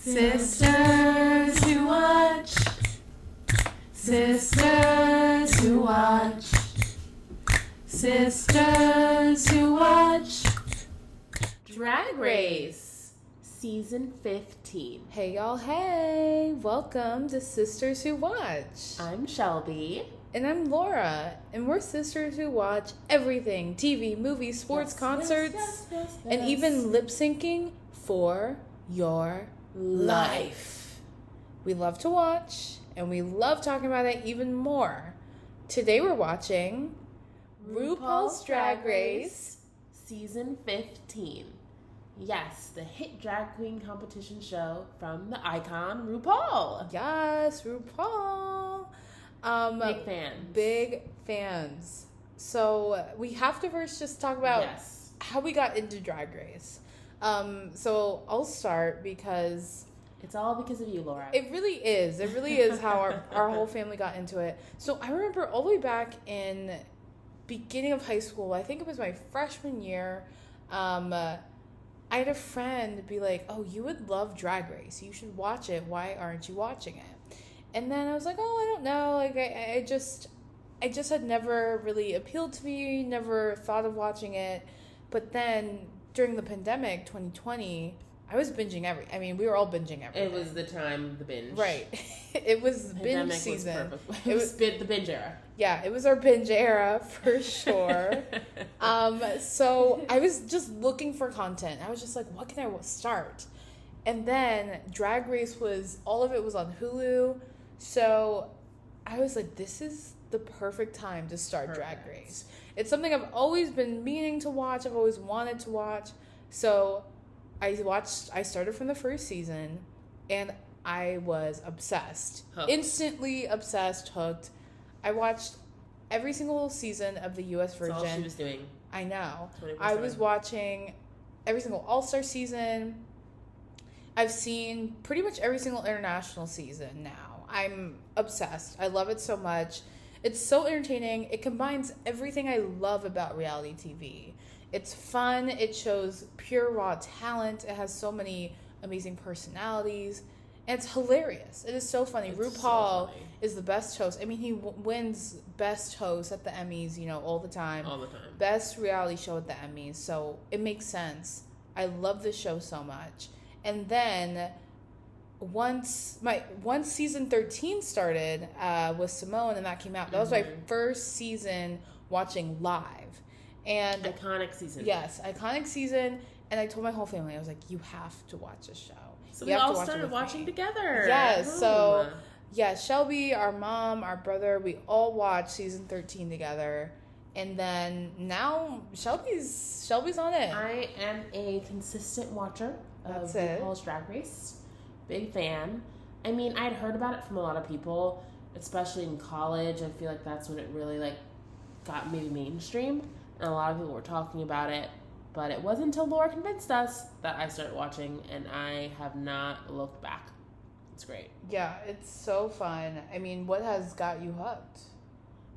Sisters who watch. Sisters who watch. Sisters who watch. Drag Race, Season 15. Hey y'all, hey! Welcome to Sisters Who Watch. I'm Shelby. And I'm Laura. And we're sisters who watch everything. TV, movies, sports, concerts, and even lip syncing for your life. We love to watch, and we love talking about it even more. Today we're watching RuPaul's Drag Race, Season 15. Yes, the hit drag queen competition show from the icon RuPaul. Yes, RuPaul. Big fans. Big fans. So we have to first just talk about how we got into Drag Race. So I'll start because it's all because of you, Laura. It really is. It really is how our whole family got into it. So I remember all the way back in beginning of high school, I think it was my freshman year, I had a friend be like, oh, you would love Drag Race. You should watch it. Why aren't you watching it? And then I was like, oh, I don't know. Like, I just had never really appealed to me, never thought of watching it. But then during the pandemic, 2020, I was binging we were all binging everything. It was the time of the binge. Right. It was the binge season. It was the binge era. Yeah, it was our binge era for sure. So I was just looking for content. I was just like, what can I start? And then Drag Race all of it was on Hulu. So I was like, this is the perfect time to start Drag Race. It's something I've always been meaning to watch. I've always wanted to watch. So I started from the first season, and I was obsessed. Hooked. Instantly obsessed, hooked. I watched every single season of the U.S. version. That's all she was doing. I know. 24/7. I was watching every single All-Star season. I've seen pretty much every single international season now. I'm obsessed. I love it so much. It's so entertaining. It combines everything I love about reality TV. It's fun. It shows pure raw talent. It has so many amazing personalities. And it's hilarious. It is so funny. RuPaul is the best host. I mean, he wins best host at the Emmys, all the time. All the time. Best reality show at the Emmys. So it makes sense. I love this show so much. And then once season 13 started with Simone and that came out, that was my first season watching live. And iconic season. Yes, iconic season. And I told my whole family, I was like, you have to watch this show. So we all started watching together. Yes. So, Shelby, our mom, our brother, we all watched season 13 together. And then now Shelby's on it. I am a consistent watcher of RuPaul's Drag Race. Big fan. I mean, I'd heard about it from a lot of people, especially in college. I feel like that's when it really got maybe mainstream. And a lot of people were talking about it. But it wasn't until Laura convinced us that I started watching, and I have not looked back. It's great. Yeah, it's so fun. I mean, what has got you hooked?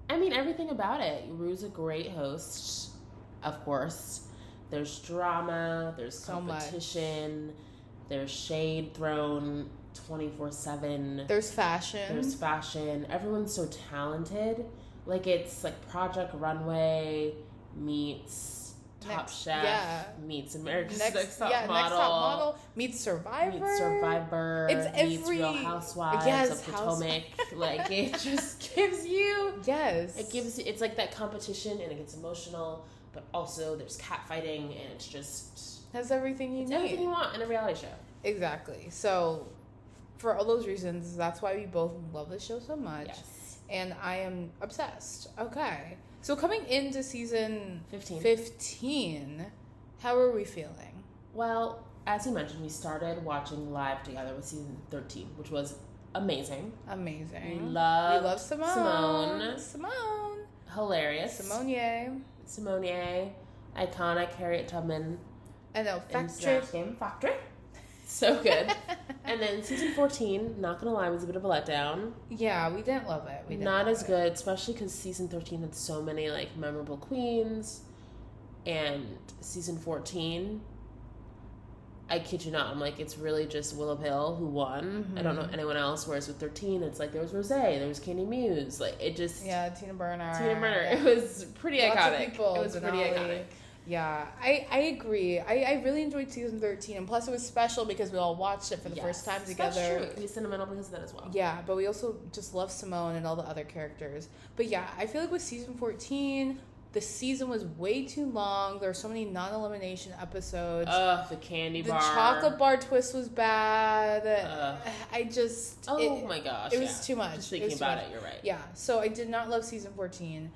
I mean, everything about it. Ru's a great host, of course. There's drama, there's competition, there's shade thrown 24/7. There's fashion. Everyone's so talented. It's like Project Runway meets Top Chef meets America's Next Top Model meets Survivor. Meets Real Housewives of Potomac. It just gives you... Yes. It gives you... It's like that competition, and it gets emotional, but also there's catfighting, and it's just... Has everything you need. Everything you want in a reality show. Exactly. So, for all those reasons, that's why we both love this show so much. Yes. And I am obsessed. Okay. So coming into season 15, how are we feeling? Well, as you mentioned, we started watching live together with season 13, which was amazing. Amazing. We love Simone. Hilarious. Simone. Iconic Harriet Tubman. I know. Factory. So good. And then season 14, not gonna lie, was a bit of a letdown. Yeah, we didn't love it. Not as good, especially because season 13 had so many memorable queens, and season 14 I kid you not, I'm like, it's really just Willow Pill who won. Mm-hmm. I don't know anyone else. Whereas with 13, it's like there was Rosé, there was Candy Muse. Like, it just... Yeah, Tina Burner. Yeah. It was pretty Lots iconic. Of people, it was pretty iconic. Yeah, I agree. I really enjoyed season 13, and plus it was special because we all watched it for the first time together. That's true. It can be sentimental because of that as well. Yeah, but we also just love Simone and all the other characters. But yeah, I feel like with season 14... the season was way too long. There were so many non-elimination episodes. The candy bar. The chocolate bar twist was bad. I just... Oh my gosh. It was too much. Just thinking about it, you're right. Yeah, so I did not love season 14.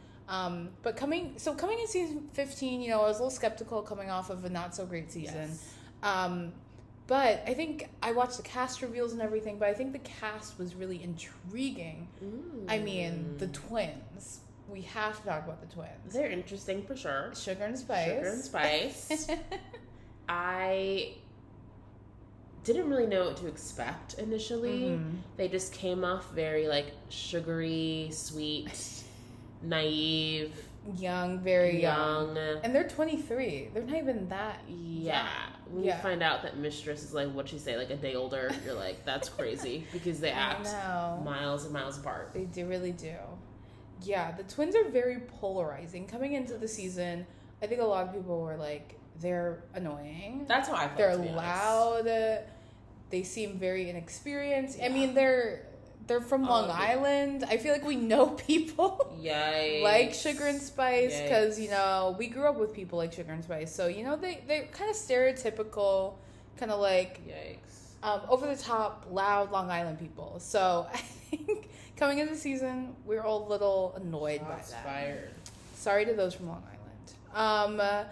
But coming in season 15, I was a little skeptical coming off of a not-so-great season. Yes. But I think I watched the cast reveals and everything, but I think the cast was really intriguing. I mean, the twins. We have to talk about the twins. They're interesting for sure. Sugar and Spice. I didn't really know what to expect initially. Mm-hmm. They just came off very like sugary, sweet, naive. Very young. And they're 23. They're not even that young. When you find out that Mistress is like, what'd she say, like a day older, you're like, that's crazy. Because they act miles and miles apart. They really do. Yeah, the twins are very polarizing. Coming into the season, I think a lot of people were like, they're annoying. That's how I felt. They're loud. They seem very inexperienced. Yeah. I mean, they're from Long Island. I feel like we know people like Sugar and Spice because, we grew up with people like Sugar and Spice. So, they're kind of stereotypical, kind of like over-the-top, loud Long Island people. So, I think... coming into the season, we were all a little annoyed by that. Fired. Sorry to those from Long Island.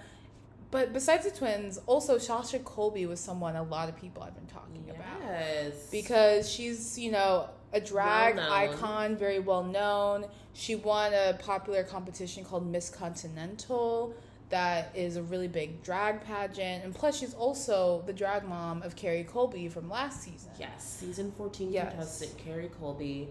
But besides the twins, also Sasha Colby was someone a lot of people have been talking about. Yes. Because she's, a drag icon, very well known. She won a popular competition called Miss Continental. That is a really big drag pageant. And plus, she's also the drag mom of Carrie Colby from last season. Yes. Season 14 contestant Carrie Colby,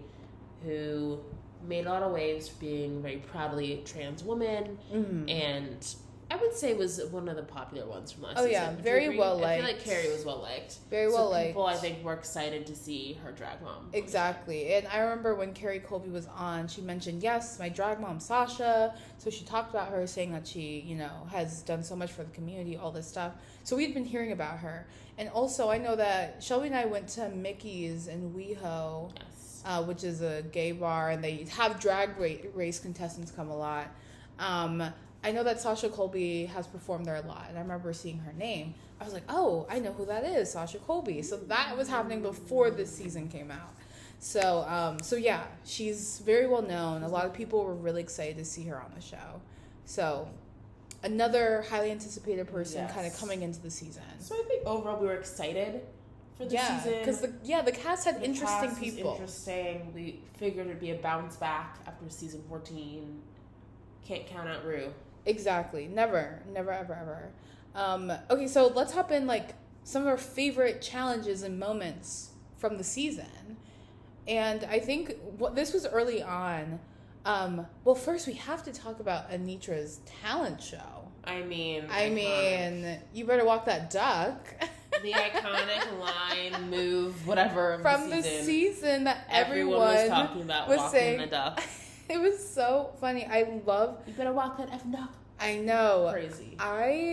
who made a lot of waves for being a very proudly a trans woman, and I would say was one of the popular ones from last season. Oh yeah, very well liked. I feel like Carrie was well liked. Very well liked. People, I think, were excited to see her drag mom. Exactly, and I remember when Carrie Colby was on, she mentioned, yes, my drag mom Sasha. So she talked about her, saying that she, has done so much for the community, all this stuff. So we'd been hearing about her, and also I know that Shelby and I went to Mickey's in WeHo. Yes. Which is a gay bar, and they have drag race contestants come a lot. I know that Sasha Colby has performed there a lot, and I remember seeing her name. I was like, oh, I know who that is, Sasha Colby. So that was happening before this season came out. So yeah, she's very well known. A lot of people were really excited to see her on the show. So another highly anticipated person kind of coming into the season. So I think overall we were excited for the season. Because the cast had interesting people. Interesting. We figured it'd be a bounce back after season 14. Can't count out Rue. Exactly. Never, ever. Okay, so let's hop in like some of our favorite challenges and moments from the season. And I think this was early on. Well, first we have to talk about Anitra's talent show. I mean, you better walk that duck. The iconic line, move, whatever of from the season that everyone was talking about was walking saying, the duck. It was so funny. You better walk that effing duck. I know. Crazy. I've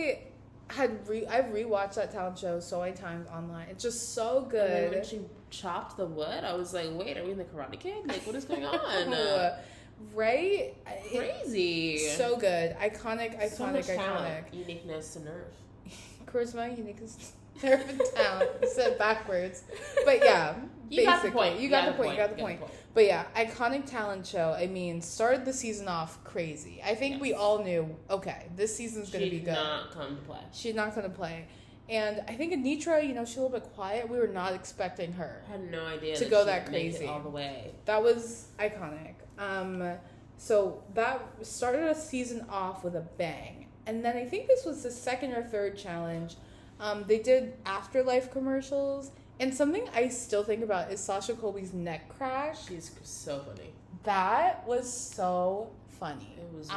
rewatched that talent show so many times online. It's just so good. And then when she chopped the wood, I was like, wait, are we in the Karate Kid? Like, what is going on? Right? Crazy. So good. Iconic. Talent, uniqueness, and nerve. Charisma, uniqueness, nerve, and talent. Said backwards. But yeah, you got the point. You got the point. But yeah, iconic talent show. I mean, started the season off crazy. I think we all knew, okay, this season's going to be good. She's not going to play. And I think Anitra, she's a little bit quiet. We were not expecting her. I had no idea to go that crazy. Make it all the way. That was iconic. So that started a season off with a bang. And then I think this was the second or third challenge. They did Afterlife commercials. And something I still think about is Sasha Colby's neck crash. She's so funny. That was so funny. It was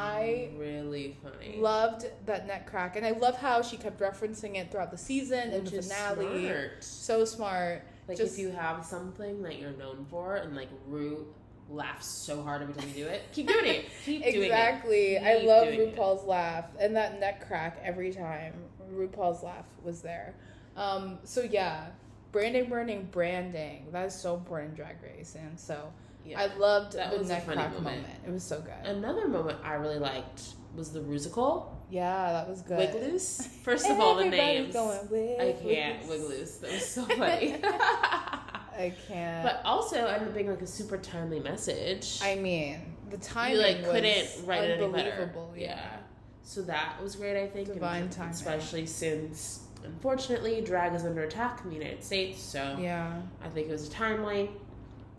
really funny. Loved that neck crack, and I love how she kept referencing it throughout the season and the finale. Smart. So smart. Like, if you have something that you're known for, and like Rue laughs so hard every time you do it, keep doing it. Keep doing it. Exactly. I love RuPaul's laugh and that neck crack every time RuPaul's laugh was there. So yeah, branding. That is so important in Drag Race, and so I loved the neck crack moment. It was so good. Another moment I really liked was the Rusical. Yeah, that was good. Wig Loose. First of all, the names. I can't. Wig Loose. That was so funny. I can't. But also ended up being like a super timely message. I mean, the timing you couldn't write it any better. Yeah. So that was great, I think. Divine timing. Especially since, unfortunately, drag is under attack in the United States. So yeah, I think it was timely.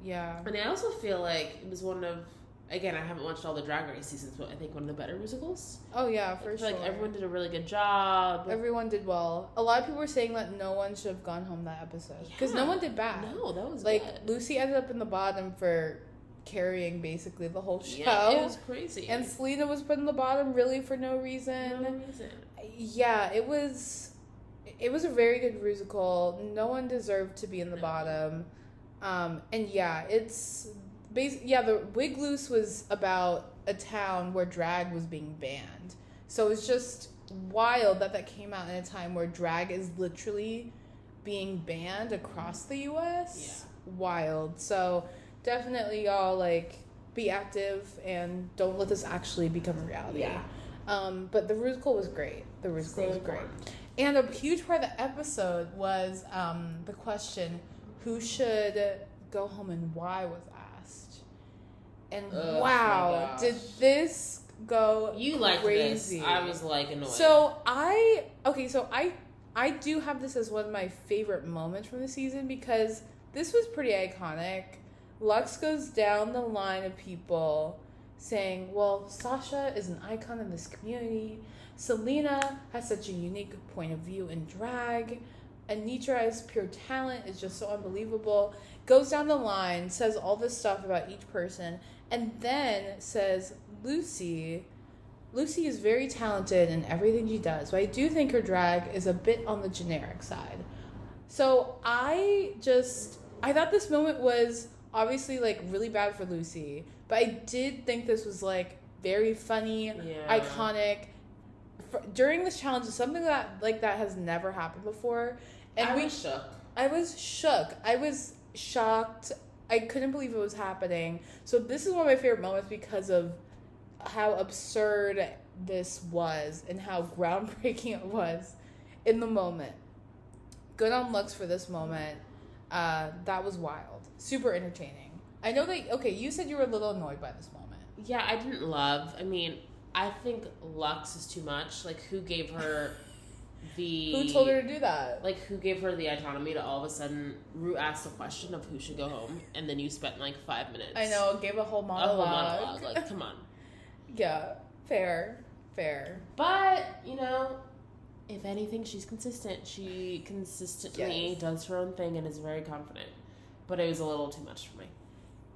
Yeah. And I also feel like it was one of, again, I haven't watched all the Drag Race seasons, but I think one of the better musicals. Oh, yeah, for sure. Like, everyone did a really good job. Everyone did well. A lot of people were saying that no one should have gone home that episode. Because no one did bad. No, that was like, good. Lucy ended up in the bottom for carrying, basically, the whole show. Yeah, it was crazy. And Selena was put in the bottom, really, for no reason. Yeah, it was a very good musical. No one deserved to be in the bottom. And yeah, it's the Wig Loose was about a town where drag was being banned. So it's just wild that came out in a time where drag is literally being banned across the US. Yeah. Wild. So definitely y'all be active and don't let this actually become a reality. Yeah. But the musical was great. And a huge part of the episode was the question, who should go home and why was asked. And wow, did this go You crazy. Liked this. I was annoyed. So I do have this as one of my favorite moments from the season because this was pretty iconic. Lux goes down the line of people saying, well, Sasha is an icon in this community. Selena has such a unique point of view in drag. Anitra's pure talent is just so unbelievable. Goes down the line, says all this stuff about each person, and then says Lucy is very talented in everything she does, but I do think her drag is a bit on the generic side. So I thought this moment was obviously really bad for Lucy, but I did think this was very funny, iconic. During this challenge, something that has never happened before, and I was shook. I was shocked. I couldn't believe it was happening. So this is one of my favorite moments because of how absurd this was and how groundbreaking it was in the moment. Good on Lux for this moment. That was wild. Super entertaining. I know that, you said you were a little annoyed by this moment. Yeah, I didn't love. I think Lux is too much. Who gave her Who told her to do that? Who gave her the autonomy to all of a sudden Rue asked the question of who should go home, and then you spent 5 minutes. I know, gave a whole monologue. Come on. Yeah, fair. But, if anything, she's consistent. She consistently does her own thing and is very confident. But it was a little too much for me.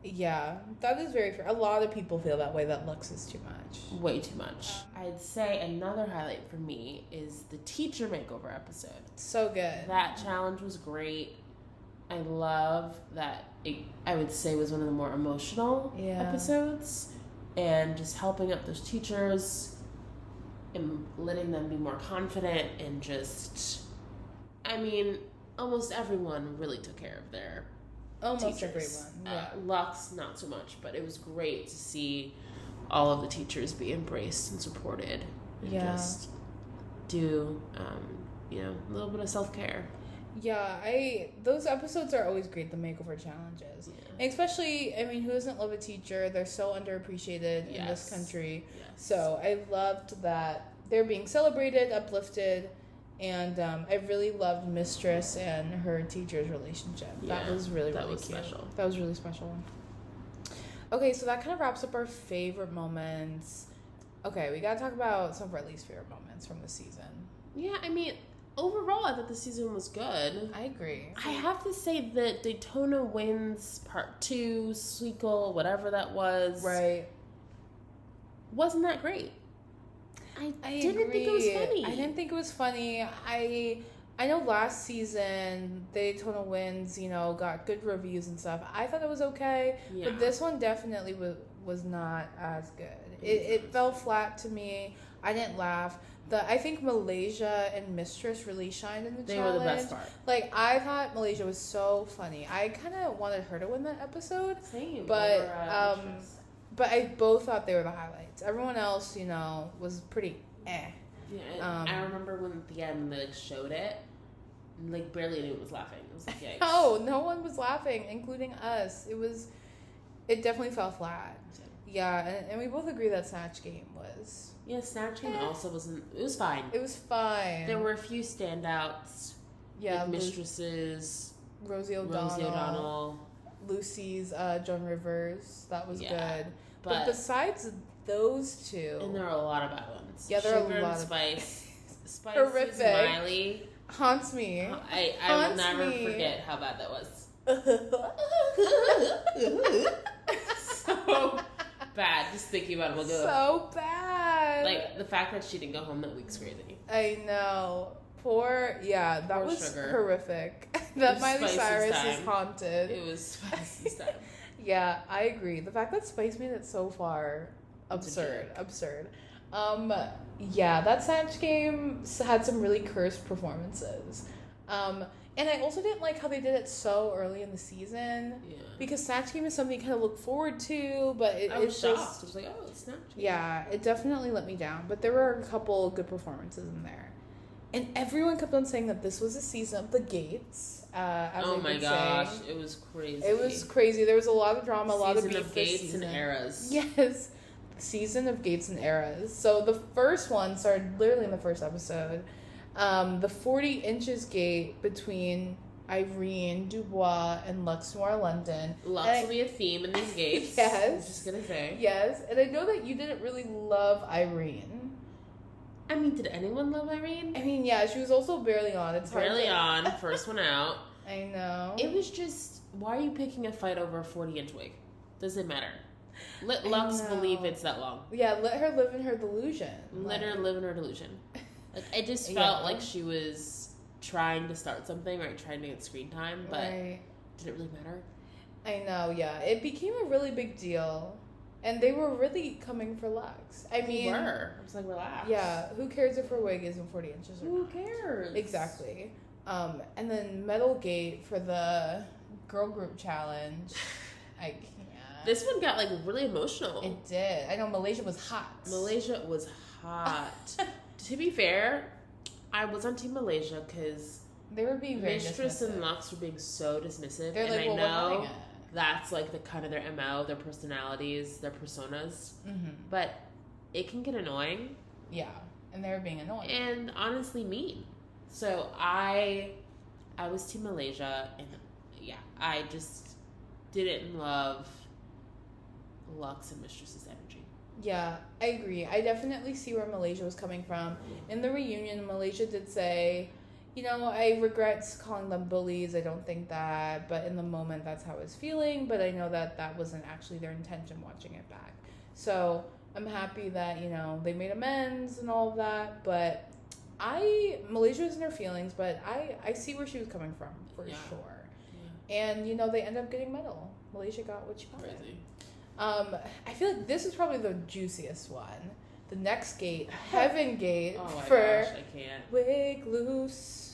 Yeah, that is very fair. A lot of people feel that way, that Lux is too much. Way too much. I'd say another highlight for me is the teacher makeover episode. So good. That challenge was great. I love that it, I would say, was one of the more emotional episodes. And just helping up those teachers and letting them be more confident and just... almost everyone really took care of their Almost teachers. Everyone, yeah. Lux, not so much, but it was great to see all of the teachers be embraced and supported and just do, a little bit of self-care. Yeah, those episodes are always great, the makeover challenges. Yeah. And especially, who doesn't love a teacher? They're so underappreciated in this country. Yes. So I loved that they're being celebrated, uplifted, and I really loved Mistress and her teacher's relationship. Yeah, that was really, really cute. Special. That was really special. Okay, so that kind of wraps up our favorite moments. Okay, we gotta talk about some of our least favorite moments from the season. Yeah, overall, I thought the season was good. I agree. I have to say that Daytona Wins Part 2, Sweekle, whatever that was. Right. wasn't that great. I didn't agree. think it was funny. I didn't think it was funny. I know last season, Daytona Winds, got good reviews and stuff. I thought it was okay, but this one definitely was not as good. It fell flat to me. I didn't laugh. I think Malaysia and Mistress really shined in the challenge. They were the best part. Like, I thought Malaysia was so funny. I kind of wanted her to win that episode. Same. But I both thought they were the highlights. Everyone else, was pretty eh. Yeah, I remember when at the end they showed it, and barely anyone was laughing. It was like, yikes. No one was laughing, including us. It definitely fell flat. Yeah, and we both agree that Snatch Game was. Yeah, Snatch Game also wasn't. It was fine. It was fine. There were a few standouts. Yeah, Mistresses, Rosie O'Donnell, Lucy's Joan Rivers. That was good. But besides those two, and there are a lot of bad ones. Yeah, there are Sugar a lot and of Spice. Spice horrific. Miley haunts me. I will never forget how bad that was. So bad. Just thinking about it. So bad. The fact that she didn't go home that week's crazy. I know. That was Sugar. Horrific. That Miley Cyrus is haunted. It was Spice's time. Yeah, I agree. The fact that Spice made it so far, absurd. That Snatch Game had some really cursed performances. And I also didn't like how they did it so early in the season. Yeah. Because Snatch Game is something you kind of look forward to, but I was shocked. I was like, oh, it's Snatch Game. Yeah, it definitely let me down. But there were a couple good performances in there. And everyone kept on saying that this was a season of the Gates. Oh my gosh, it was crazy. It was crazy. There was a lot of drama, a lot of beef Season of Gates and Eras. Yes, season of Gates and Eras. So the first one started literally in the first episode. The 40 inches gate between Irene Dubois and Lux Noir London. Lux will be a theme in these gates. Yes. I'm just gonna say. Yes, and I know that you didn't really love Irene. I mean, did anyone love Irene? I mean, yeah, she was also barely on. It's barely on, first one out. I know. It was just, why are you picking a fight over a 40-inch wig? Does it matter? Let Lux believe it's that long. Yeah, let her live in her delusion. Let her live in her delusion. I just felt like she was trying to start something, trying to get screen time, but did it really matter? I know, yeah. It became a really big deal. And they were really coming for Lux. I mean... They were. I was like, relax. Yeah, who cares if her wig isn't 40 inches or not? Who cares? Exactly. And then Metal Gate for the girl group challenge. I can't. This one got, really emotional. It did. I know, Malaysia was hot. To be fair, I was on Team Malaysia because... They were being very Mistress dismissive. And Lux were being so dismissive. They're like, I know... we're it. That's the kind of their MO, their personalities, their personas. Mm-hmm. But it can get annoying. Yeah, and they were being annoying. And honestly mean. So I was Team Malaysia, and I just didn't love Lux and Mistress's energy. Yeah, I agree. I definitely see where Malaysia was coming from. In the reunion, Malaysia did say... I regret calling them bullies. I don't think that, but in the moment, that's how I was feeling. But I know that wasn't actually their intention watching it back. So I'm happy that, they made amends and all of that. But Malaysia was in her feelings, but I see where she was coming from for sure. Yeah. And, they end up getting medal. Malaysia got what she wanted. Crazy. I feel like this is probably the juiciest one. The next gate, Heaven Gate, oh my for gosh, I can't. Wig Loose.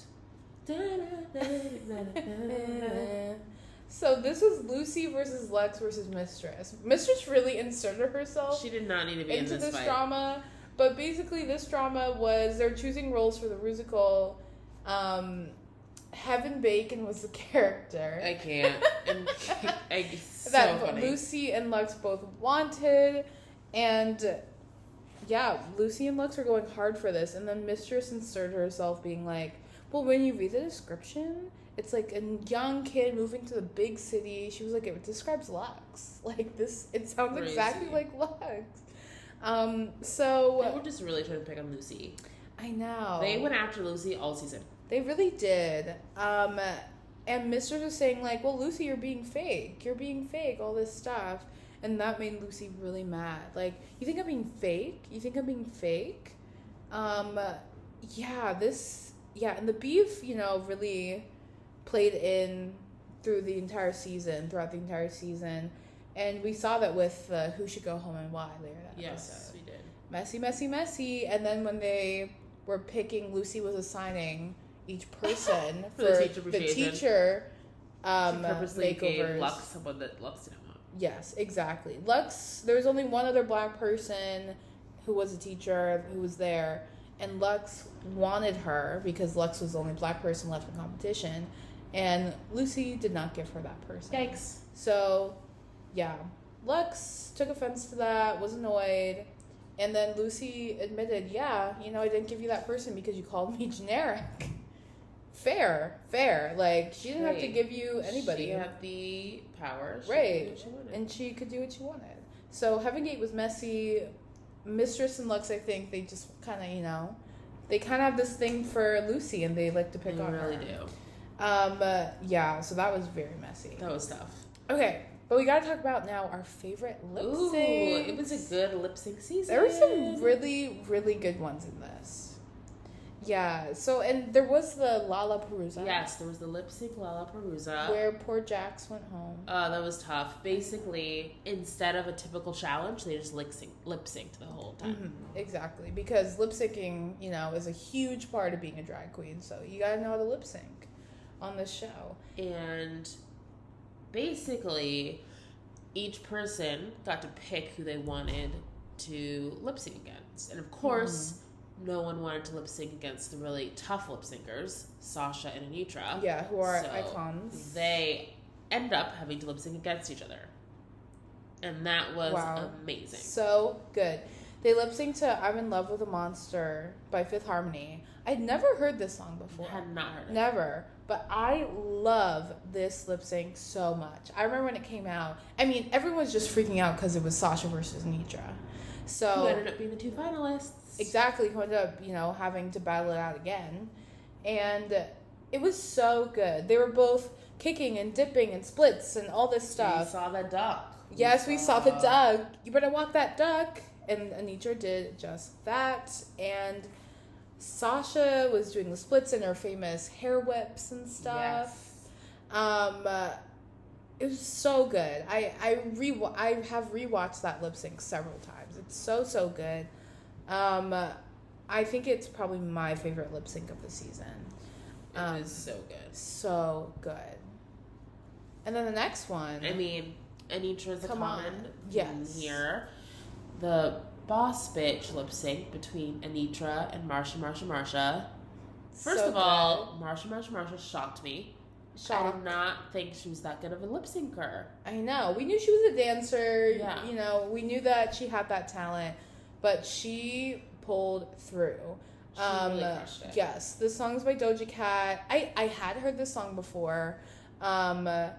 So this was Lucy versus Lex versus Mistress. Mistress really inserted herself. She did not need to be into in this fight. drama. But basically, this drama was they're choosing roles for the musical. Heaven Bacon was the character. I can't. It's so that funny. Lucy and Lex both wanted, and Lucy and Lex were going hard for this, and then Mistress inserted herself, being like, well, when you read the description, it's like a young kid moving to the big city. She was like, it describes Lex. It sounds Crazy. Exactly like Lex. So... They were just really trying to pick on Lucy. I know. They went after Lucy all season. They really did. And Mistress was saying, well, Lucy, you're being fake. You're being fake, all this stuff. And that made Lucy really mad. Like, you think I'm being fake? You think I'm being fake? Yeah, and the beef, really played in throughout the entire season. And we saw that with Who Should Go Home and Why later that episode. Yes, we did. Messy, messy, messy. And then when they were picking, Lucy was assigning each person for the teacher she purposely gave makeovers. Lux someone that Lux didn't want. Yes, exactly. Lux, there was only one other black person who was a teacher who was there, and Lux wanted her because Lux was the only black person left in competition, and Lucy did not give her that person. Yikes. So, yeah. Lux took offense to that, was annoyed, and then Lucy admitted, yeah, I didn't give you that person because you called me generic. Fair. Like, she didn't have to give you anybody. She had the power. Right. And she could do what she wanted. So, Heaven Gate was messy. Mistress and Lux, I think, they just kind of, they kind of have this thing for Lucy, and they like to pick on her. They really do. Yeah, so that was very messy. That was tough. Okay, but we gotta talk about now our favorite lip syncs. It was a good lip sync season. There were some really, really good ones in this. Yeah, so, and there was the Lollapalooza. Yes, there was the lip sync Lollapalooza. Where poor Jax went home. That was tough. Basically, instead of a typical challenge, they just lip synced the whole time. Mm-hmm. Exactly, because lip syncing, is a huge part of being a drag queen, so you gotta know how to lip sync on this show. And basically, each person got to pick who they wanted to lip sync against. And of course, no one wanted to lip sync against the really tough lip syncers, Sasha and Anitra. Yeah, who are icons. They end up having to lip sync against each other. And that was amazing. So good. They lip synced to I'm in Love with a Monster by Fifth Harmony. I'd never heard this song before. Had not heard it. Never. But I love this lip sync so much. I remember when it came out. I mean, everyone was just freaking out because it was Sasha versus Anitra. So who ended up being the two finalists. Exactly, who ended up, having to battle it out again. And it was so good. They were both kicking and dipping and splits and all this stuff. We saw the duck. Yes, we saw the duck. You better walk that duck. And Anitra did just that. And Sasha was doing the splits and her famous hair whips and stuff. Yes. It was so good. I have rewatched that lip sync several times. It's so good. I think it's probably my favorite lip sync of the season. It was so good. So good. And then the next one. I mean, Anitra's a common here. The boss bitch lip sync between Anitra and Marsha. First of all, Marsha shocked me. I did not think she was that good of a lip syncer. I know. We knew she was a dancer. Yeah. We knew that she had that talent. But she pulled through. She really crushed it. Yes. The song's by Doja Cat. I had heard this song before. And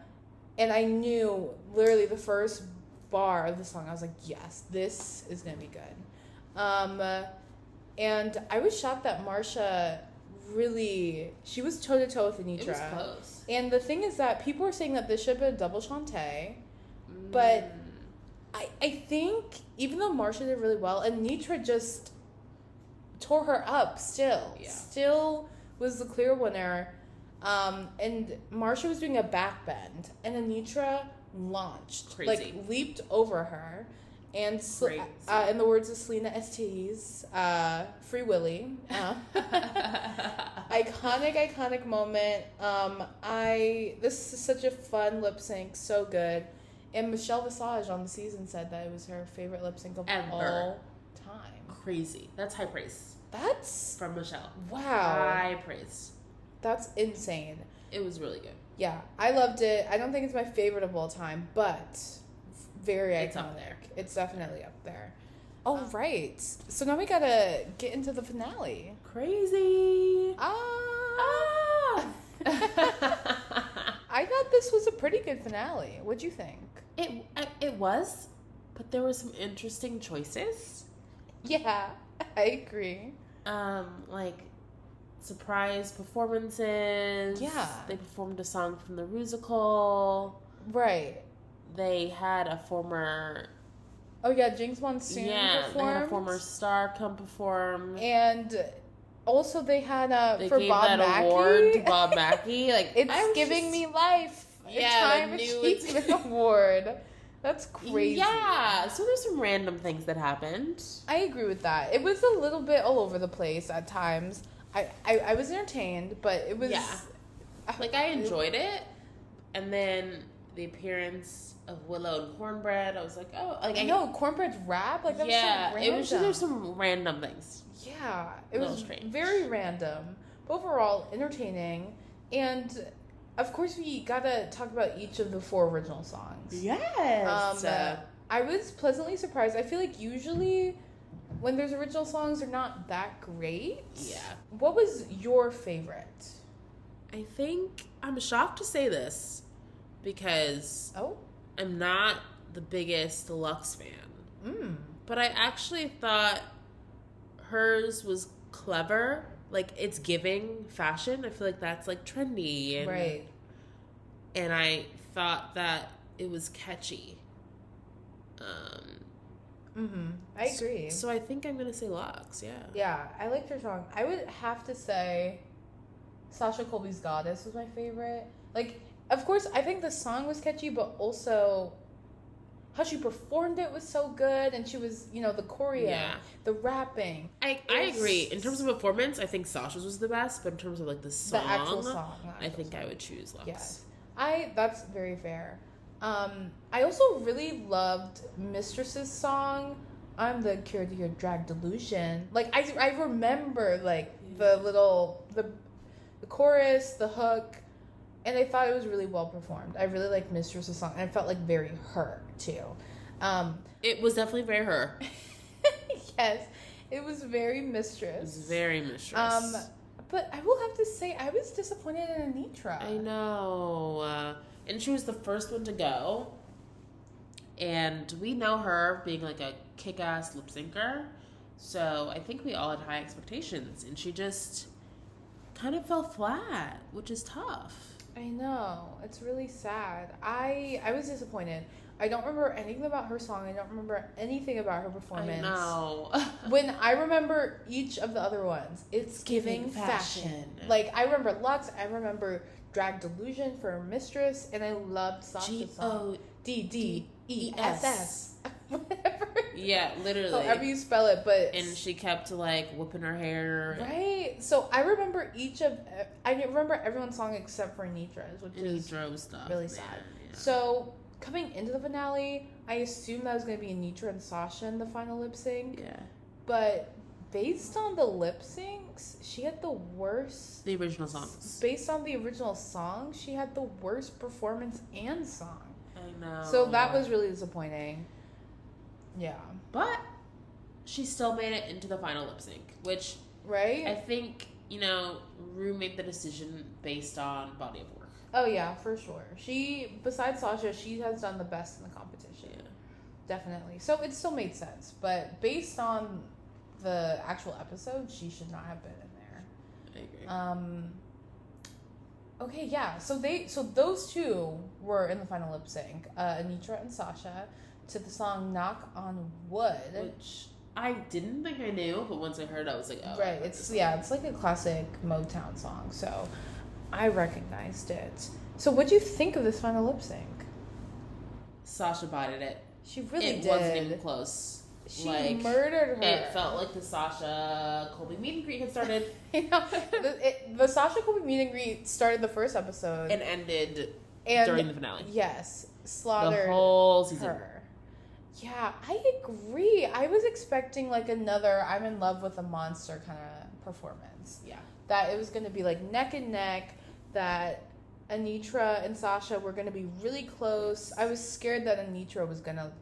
I knew literally the first bar of the song. I was like, yes, this is going to be good. And I was shocked that Marsha she was toe-to-toe with Anitra. It was close. And the thing is that people were saying that this should have been a double Shantae. But I think, even though Marsha did really well, Anitra just tore her up still. Yeah. Still was the clear winner. And Marsha was doing a back bend, and Anitra launched. Crazy. Like, leaped over her. And in the words of Selena ST's, Free Willy. Iconic moment. This is such a fun lip sync, so good. And Michelle Visage on the season said that it was her favorite lip sync of all time. Crazy. That's high praise. That's from Michelle. Wow. High praise. That's insane. It was really good. Yeah, I loved it. I don't think it's my favorite of all time, but very iconic. It's up there. It's definitely up there. Oh, right. So now we gotta get into the finale. Crazy. I thought this was a pretty good finale. What'd you think? It was, but there were some interesting choices. Yeah, I agree. Like surprise performances. Yeah. They performed a song from the musical. Right. they had a former... Oh, yeah, Jinx Monsoon performed. They had a former star come perform. And also they had for gave Bob that Mackie. award to Bob Mackie. Like, it's giving me life. Time Achievement Award. That's crazy. Yeah, so there's some random things that happened. I agree with that. It was a little bit all over the place at times. I was entertained, but it was... Yeah. Like, I enjoyed it. And then the appearance of Willow and Cornbread, I was like, oh... Like, I know, Cornbread's rap? Like, that was so random. It was just, there's some random things. Yeah, it was strange. Very random. But overall, entertaining. And... Of course, we gotta talk about each of the 4 original songs. Yes. I was pleasantly surprised. I feel like usually when there's original songs, they're not that great. Yeah. What was your favorite? I think I'm shocked to say this because I'm not the biggest Deluxe fan. But I actually thought hers was clever. Like, it's giving fashion. I feel like that's, like, trendy. And, right. And I thought that it was catchy. I agree. So I think I'm going to say Lux, yeah. Yeah, I liked her song. I would have to say Sasha Colby's Goddess was my favorite. Like, of course, I think the song was catchy, but also... how she performed it was so good, and she was, the choreo, the rapping. I agree. In terms of performance, I think Sasha's was the best, but in terms of, like, the actual song. I think I would choose Lux. Yes. That's very fair. I also really loved Mistress's song, I'm the cure to your drag delusion. Like, I remember, like, the chorus, the hook, and I thought it was really well performed. I really liked Mistress's song, and I felt like very her, too. It was definitely very her. Yes, it was very Mistress. It was very Mistress. But I will have to say, I was disappointed in Anitra. I know. And she was the first one to go. And we know her being, like, a kick-ass lip-syncer. So I think we all had high expectations. And she just kind of fell flat, which is tough. I know. It's really sad. I was disappointed. I don't remember anything about her song. I don't remember anything about her performance. I know. When I remember each of the other ones, it's giving fashion. Like, I remember Lux. I remember Drag Delusion for Mistress. And I loved Sasha's song. Goddes. Whatever. Yeah, literally. However you spell it, but... And she kept, like, whipping her hair. Right. So I remember I remember everyone's song except for Anitra's, which is really sad. Yeah. So coming into the finale, I assumed that was going to be Anitra and Sasha in the final lip sync. Yeah. But based on the lip syncs, she had the worst... The original songs. Based on the original song, she had the worst performance and song. I know. So that was really disappointing. Yeah. But she still made it into the final lip sync, which... Right? I think, Ru made the decision based on body of work. Oh, yeah, for sure. Besides Sasha, she has done the best in the competition. Yeah. Definitely. So it still made sense. But based on the actual episode, she should not have been in there. I agree. Okay, yeah. So those two were in the final lip sync, Anitra and Sasha, to the song "Knock on Wood," which I didn't think I knew, but once I heard it, I was like, oh. Right. It's like a classic Motown song, so I recognized it. So what do you think of this final lip sync? Sasha bodied it. She really did. It wasn't even close. She murdered her. It felt like the Sasha Colby meet and greet had started. The Sasha Colby meet and greet started the first episode and ended during the finale. Yes, slaughtered the whole season. Her. Yeah, I agree. I was expecting like another I'm in love with a monster kind of performance. Yeah. That it was going to be like neck and neck, that Anitra and Sasha were going to be really close. I was scared that Anitra was going to,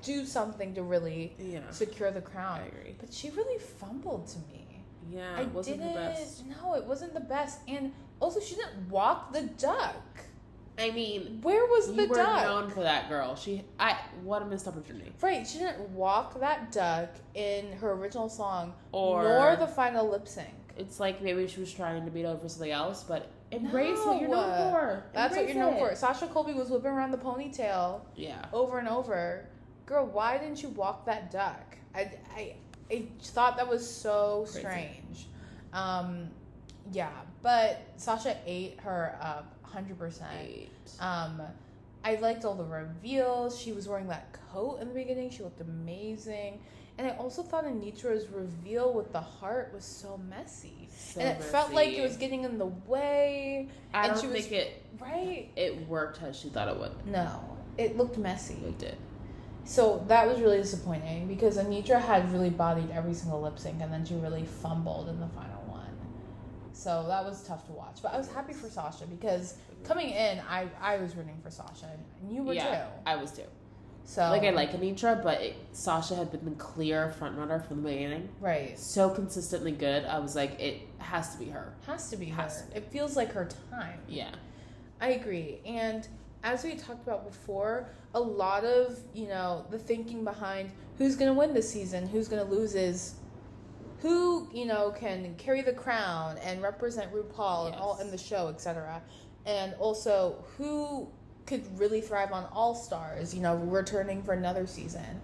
do something to really secure the crown. I agree. But she really fumbled to me. Yeah, it wasn't the best. No, it wasn't the best. And also, she didn't walk the duck. I mean, where was the duck? You were known for that girl. What a missed opportunity. Right, she didn't walk that duck in her original song, nor the final lip sync. It's like maybe she was trying to beat over something else, but Embrace what you're known for. That's what you're known for. Sasha Colby was whipping around the ponytail. Yeah. Over and over. Girl, why didn't you walk that duck? I thought that was so strange. Yeah, but Sasha ate her up 100%. I liked all the reveals. She was wearing that coat in the beginning. She looked amazing. And I also thought Anitra's reveal with the heart was so messy. And it felt like it was getting in the way. I don't think it right. It worked as she thought it would. No, it looked messy. It did. So that was really disappointing because Anitra had really bodied every single lip sync and then she really fumbled in the final one. So that was tough to watch. But I was happy for Sasha because coming in, I was rooting for Sasha and you were too. I was too. So I like Anitra, but Sasha had been the clear front runner from the beginning. Right. So consistently good. I was like, it has to be her. Has to be her. It feels like her time. Yeah. I agree. And as we talked about before, a lot of, the thinking behind who's going to win this season, who's going to lose is who, can carry the crown and represent RuPaul and all in the show, etc. And also who could really thrive on All Stars, returning for another season.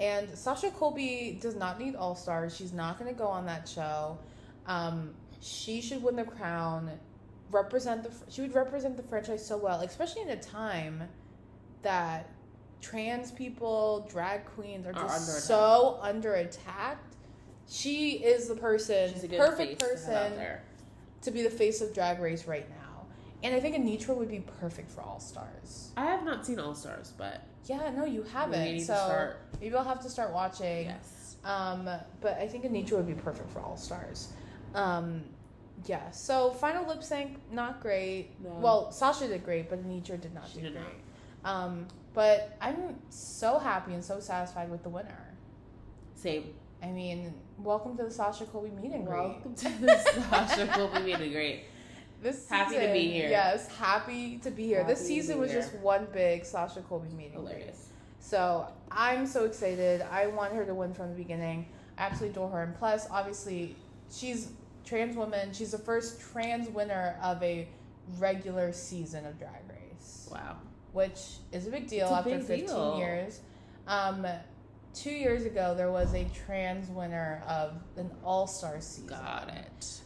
And Sasha Colby does not need All Stars. She's not going to go on that show. She should win the crown. She would represent the franchise so well, especially in a time that trans people, drag queens are just so under attack. She is the perfect person to be the face of Drag Race right now. And I think Anitra would be perfect for All Stars. I have not seen All Stars, but yeah, no, you haven't. So maybe I'll have to start watching. Yes. But I think Anitra would be perfect for All Stars. Yeah, so final lip sync, not great. No. Well, Sasha did great, but Anitra did not do great. But I'm so happy and so satisfied with the winner. Same. I mean, welcome to the Sasha Colby meet and greet. Welcome to the Sasha Colby meet and greet. Happy to be here. Yes, happy to be here. This season was just one big Sasha Colby meet and greet. So I'm so excited. I want her to win from the beginning. I absolutely adore her. And plus, obviously, she's trans woman. She's the first trans winner of a regular season of Drag Race. Wow. Which is a big deal after 15 years. 2 years ago, there was a trans winner of an all-star season. Got it.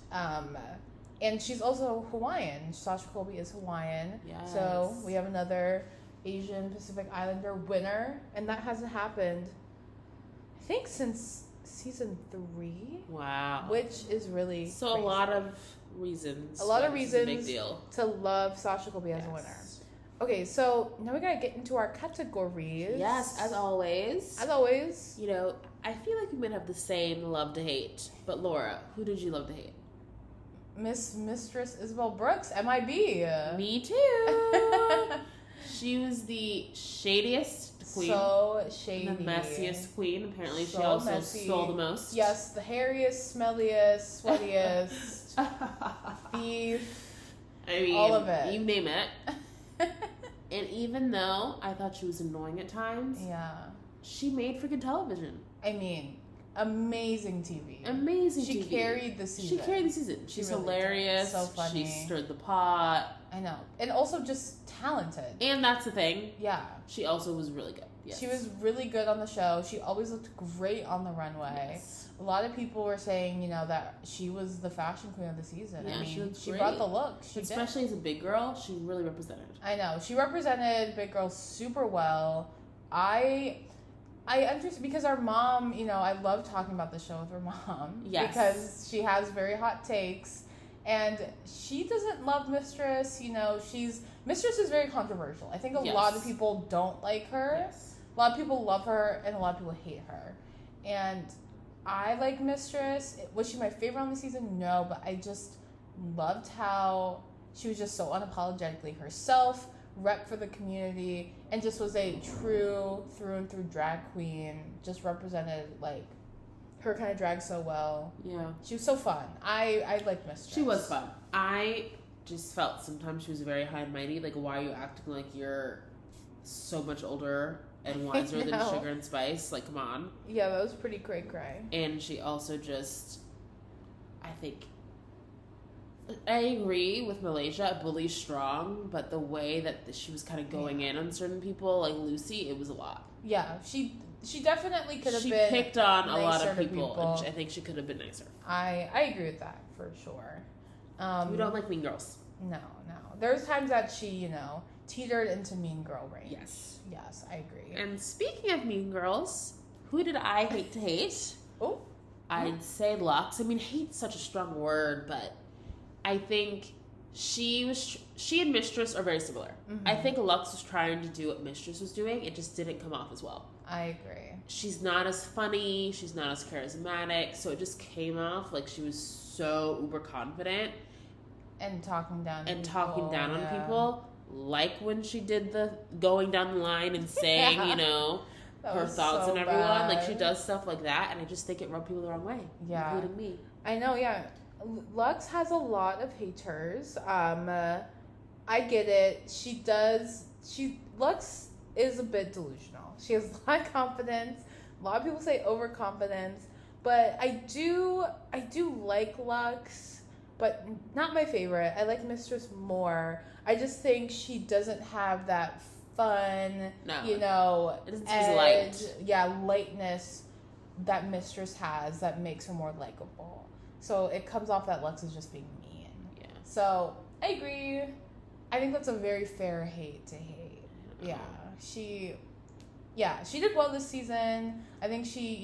And she's also Hawaiian. Sasha Colby is Hawaiian. Yes. So we have another Asian Pacific Islander winner. And that hasn't happened, I think, since season 3. Wow. Which is really so crazy. A lot of reasons. Big deal. To love Sasha Colby as a winner. Okay, so now we gotta get into our categories. Yes, as always. As always. I feel like we might have the same love to hate. But Laura, who did you love to hate? Mistress Isabel Brooks, MIB. Me too. She was the shadiest queen. So shady. The messiest queen. Apparently she also stole the most. Yes, the hairiest, smelliest, sweatiest, thief. I mean, all of it. You name it. And even though I thought she was annoying at times, she made freaking television. I mean, amazing TV. Amazing TV. She carried the season. She's really hilarious. So funny. She stirred the pot. I know. And also just talented. And that's the thing. Yeah. She also was really good. Yes. She was really good on the show. She always looked great on the runway. Yes. A lot of people were saying, that she was the fashion queen of the season. Yeah, I mean, she great. brought the look. Especially as a big girl, she really represented. I know. She represented big girls super well. I understand because our mom, I love talking about the show with her mom. Yes. Because she has very hot takes. And she doesn't love Mistress. Mistress is very controversial. I think a lot of people don't like her. Yes. A lot of people love her and a lot of people hate her. And I like Mistress. Was she my favorite on the season? No, but I just loved how she was just so unapologetically herself, rep for the community, and just was a true through and through drag queen. Just represented her kind of drag so well. Yeah. She was so fun. I liked Mistress. She was fun. I just felt sometimes she was very high and mighty. Why are you acting like you're so much older and wiser than Sugar and Spice? Come on. Yeah, that was pretty cray. And she also just, I think, I agree with Malaysia, Bully strong, but the way that she was kind of going in on certain people, like Lucy, it was a lot. Yeah, she definitely could have been. She picked on a lot of people. And I think she could have been nicer. I agree with that for sure. We don't like mean girls. No. There's times that she, teetered into mean girl range. Yes, I agree. And speaking of mean girls, who did I hate to hate? Oh, I'd say Lux. I mean, hate's such a strong word, but I think she and Mistress are very similar. Mm-hmm. I think Lux was trying to do what Mistress was doing. It just didn't come off as well. I agree. She's not as funny. She's not as charismatic. So it just came off like she was so uber confident. And talking down on people. Like when she did the going down the line and saying, her thoughts on everyone. Bad. Like, she does stuff like that. And I just think it rubbed people the wrong way. Yeah. Including me. I know, yeah. Lux has a lot of haters. I get it. Lux is a bit delusional. She has a lot of confidence. A lot of people say overconfidence. But I do like Lux, but not my favorite. I like Mistress more. I just think she doesn't have that fun, it doesn't seem light. Yeah, lightness that Mistress has that makes her more likable. So it comes off that Lux is just being mean. Yeah. So I agree. I think that's a very fair hate to hate. Yeah. She did well this season. I think she,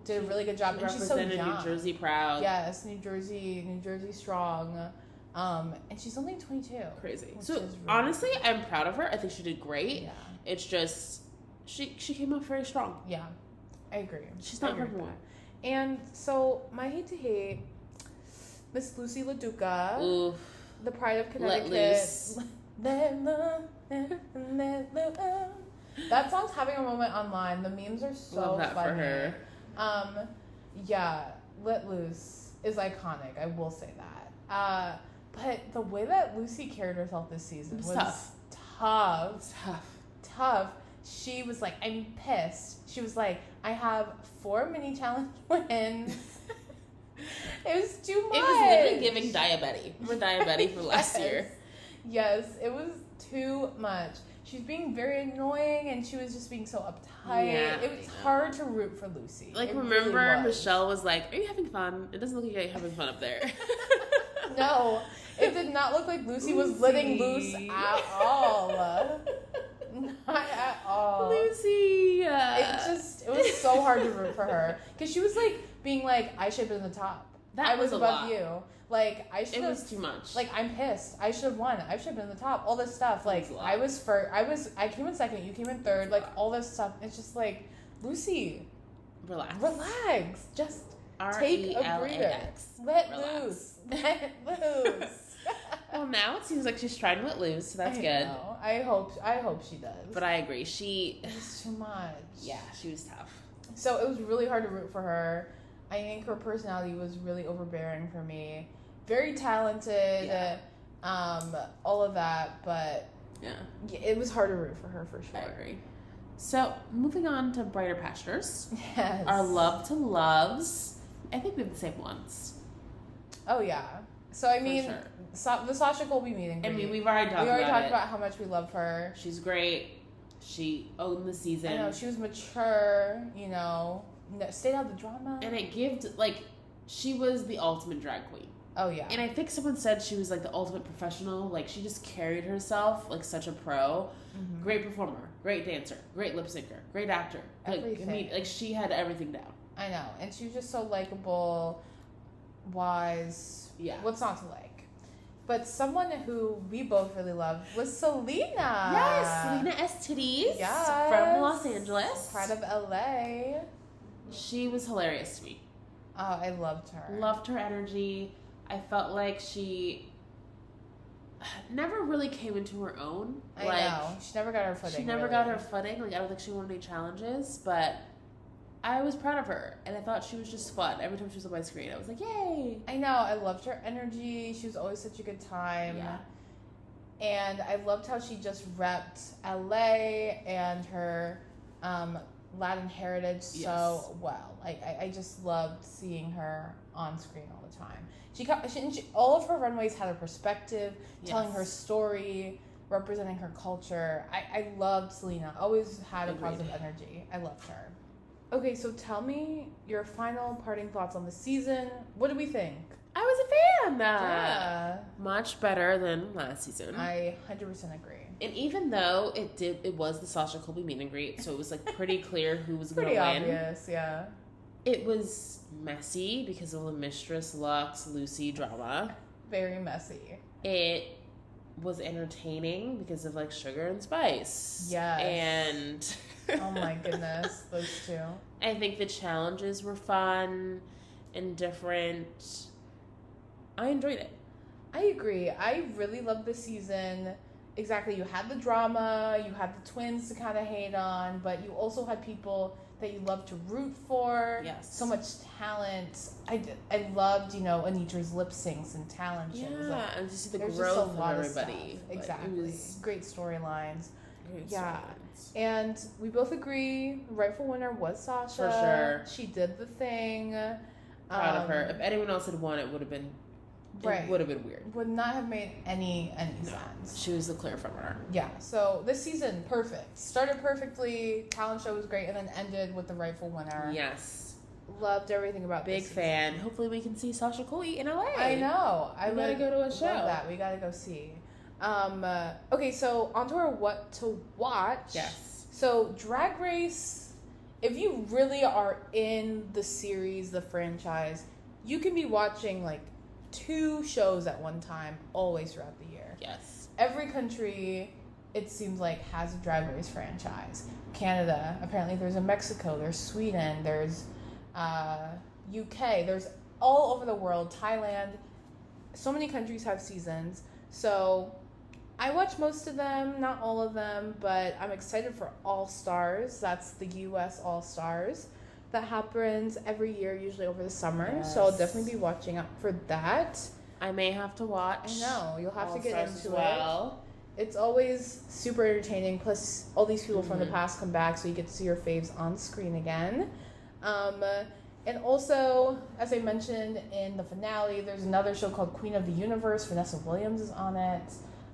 did a really good job. And she's so young. New Jersey proud. Yes, New Jersey strong. And she's only 22. Crazy. So really honestly, I'm proud of her. I think she did great. Yeah. It's just she came up very strong. Yeah, I agree. She's not everyone. And so my hate to hate, Miss Lucy LaDuca, Oof. the Pride of Connecticut. Let loose. That song's having a moment online. The memes are so Love that funny. For her. Let Loose is iconic. I will say that. But the way that Lucy carried herself this season was tough. She was like, I'm pissed. She was like, I have 4 mini challenge wins. It was too much. It was literally giving diabetes. Remember diabetes from last year? Yes, it was too much. She's being very annoying, and she was just being so uptight. Yeah, it was hard to root for Lucy. Like, remember really Michelle was like, are you having fun? It doesn't look like you're having fun up there. No, it did not look like Lucy was letting loose at all. Not at all. Lucy! It was so hard to root for her. Because she was like, being like, I should have been the top. I was above you. Like, I should have. It was too much. Like, I'm pissed. I should have won. I should have been the top. All this stuff. Like, I was first. I came in second. You came in third. Like, all this stuff. It's just like, Lucy. Relax. Just take a breather. Let loose. Well, now it seems like she's trying to let loose, so that's good. Know. I hope she does. But I agree. It was too much. Yeah, she was tough. So it was really hard to root for her. I think her personality was really overbearing for me. Very talented, all of that, but it was hard to root for her for sure. I agree. So moving on to brighter pastures. Yes. Our love to loves. I think we have the same ones. Oh yeah. So I mean, sure. The Sasha Colby meeting. We've already talked about how much we love her. She's great. She owned the season. I know, she was mature, stayed out of the drama. And it gave, she was the ultimate drag queen. Oh, yeah. And I think someone said she was, the ultimate professional. Like, she just carried herself like such a pro. Mm-hmm. Great performer, great dancer, great lip syncer, great actor. Everything. She had everything down. I know. And she was just so likable, wise. Yeah. What's not to like? But someone who we both really loved was Selena. Yes, Selena S. Titties. Yes. From Los Angeles. Part of LA. She was hilarious to me. Oh, I loved her. Loved her energy. I felt like she never really came into her own. I know. She never got her footing. I don't think she won any challenges, but I was proud of her, and I thought she was just fun. Every time she was on my screen, I was like, yay! I know. I loved her energy. She was always such a good time. Yeah. And I loved how she just repped LA and her Latin heritage so well. I just loved seeing her on screen all the time. All of her runways had a perspective, telling her story, representing her culture. I loved Selena. Always had a positive energy. I loved her. Okay, so tell me your final parting thoughts on the season. What did we think? I was a fan. Yeah. Much better than last season. I 100% agree. And even though it was the Sasha Colby meet and greet, so it was like pretty clear who was going to win. Pretty obvious, yeah. It was messy because of the Mistress Lux Lucy drama. Very messy. It was entertaining because of like Sugar and Spice. Yes. And oh my goodness, those two. I think the challenges were fun and different. I enjoyed it. I agree. I really loved this season. Exactly. You had the drama, you had the twins to kind of hate on, but you also had people that you loved to root for. Yes. So much talent. I loved, Anitra's lip syncs and talent shows. Yeah, and just see the there's growth just a lot of of everybody. Stuff. Exactly. It was great storylines. great Yeah. storylines. And we both agree the rightful winner was Sasha. For sure. She did the thing. Proud of her. If anyone else had won, it would have been Right. would have been weird. Would not have made any sense. She was the clear front runner. Yeah, so this season, perfect. Started perfectly, talent show was great, and then ended with the rightful winner. Yes. Loved everything about Big this fan. Hopefully we can see Sasha Colby in LA. I know. We gotta go to a show. Love that. We gotta go see. Okay, so on to our what to watch. Yes. So Drag Race, if you really are in the series, the franchise, you can be watching like 2 shows at one time, always throughout the year. Yes. Every country, it seems like, has a Drag Race franchise. Canada, apparently there's a Mexico, there's Sweden, there's UK, there's all over the world, Thailand. So many countries have seasons. So I watch most of them, not all of them, but I'm excited for All Stars. That's the US All Stars. That happens every year, usually over the summer. Yes. So I'll definitely be watching out for that. I may have to watch. I know, you'll have All to get Stars into as well. It's always super entertaining. Plus, all these people from the past come back, so you get to see your faves on screen again. And also, as I mentioned in the finale, there's another show called Queen of the Universe. Vanessa Williams is on it.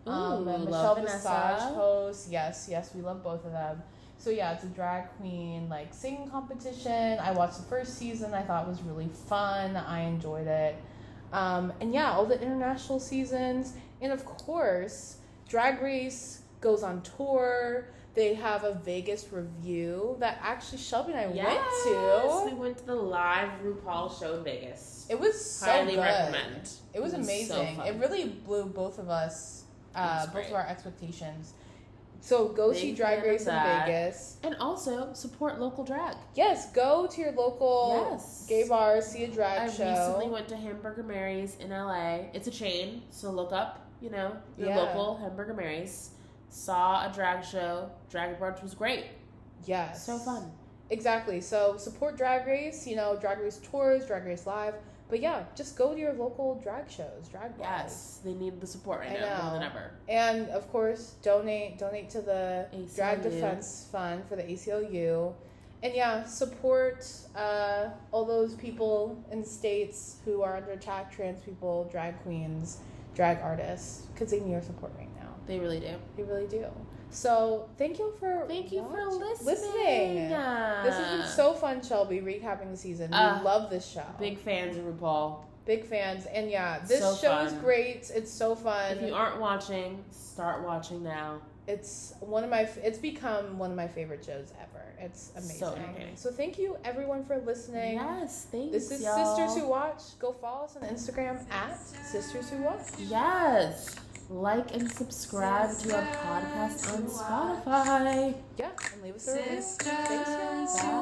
Michelle Visage hosts. Yes, we love both of them. So yeah, it's a drag queen singing competition. I watched the first season. I thought it was really fun. I enjoyed it. And yeah, all the international seasons. And of course, Drag Race goes on tour. They have a Vegas review that actually Shelby and I went to. We went to the live RuPaul's show in Vegas. It was so Highly good. recommend. It was amazing. So it really blew both of us, both of our expectations. So go see Drag Race in Vegas. And also support local drag. Yes, go to your local gay bar, see a drag show. I recently went to Hamburger Mary's in LA. It's a chain, so look up, your local Hamburger Mary's. Saw a drag show. Drag brunch was great. Yes. So fun. Exactly. So support Drag Race, Drag Race tours, Drag Race Live. But yeah, just go to your local drag shows, drag bars. Yes, they need the support right now more than ever. And of course, donate to the ACLU. Drag Defense Fund for the ACLU. And yeah, support all those people in the States who are under attack, trans people, drag queens, drag artists, because they need your support right now. They really do. They really do. So thank you for listening. This has been so fun, Shelby, recapping the season. We love this show. Big fans of RuPaul. Big fans. And yeah, this show is great. It's so fun. If you aren't watching, start watching now. It's become one of my favorite shows ever. It's amazing. So entertaining. So thank you everyone for listening. Yes, thanks. This is y'all. Sisters Who Watch. Go follow us on Instagram at Sisters Who Watch. Yes. Like and subscribe to our podcast on Spotify. Yeah, and leave us a review. Thanks, y'all. Bye.